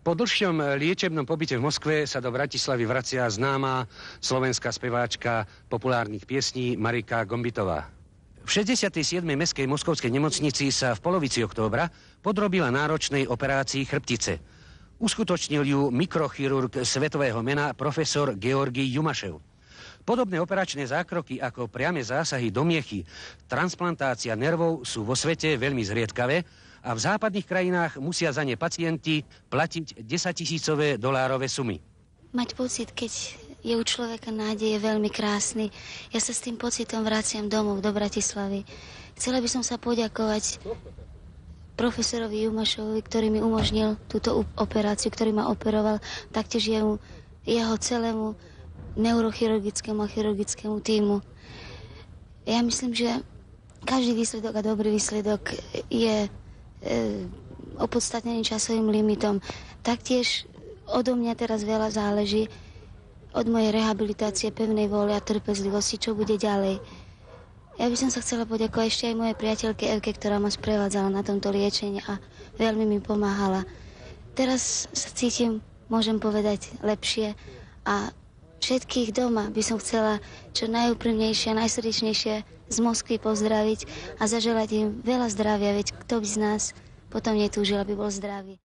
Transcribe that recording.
Po dlhšom liečebnom pobyte v Moskve sa do Bratislavy vracia známa slovenská speváčka populárnych piesní Marika Gombitová. V 67. mestskej moskovskej nemocnici sa v polovici októbra podrobila náročnej operácii chrbtice. Uskutočnil ju mikrochirurg svetového mena profesor Georgij Jumašev. Podobné operačné zákroky ako priame zásahy do miechy, transplantácia nervov sú vo svete veľmi zriedkavé a v západných krajinách musia za ne pacienti platiť 10 000 dolárové sumy. Mať pocit, keď je u človeka nádej, je veľmi krásny. Ja sa s tým pocitom vraciam domov do Bratislavy. Chcela by som sa poďakovať profesorovi Jumašovi, ktorý mi umožnil túto operáciu, ktorý ma operoval, taktiež jeho celému neurochirurgickému a chirurgickému tímu. Ja myslím, že každý výsledok a dobrý výsledok je opodstatnený časovým limitom. Taktiež odo mňa teraz veľa záleží od mojej rehabilitácie, pevnej vôle a trpezlivosti, čo bude ďalej. Ja by som sa chcela poďakovať ešte aj mojej priateľke Evke, ktorá ma sprevádzala na tomto liečení a veľmi mi pomáhala. Teraz sa cítim, môžem povedať, lepšie a všetkých doma by som chcela čo najúprimnejšie a najsrdečnejšie z Moskvy pozdraviť a zaželať im veľa zdravia, veď kto by z nás potom netúžil, aby bol zdravý.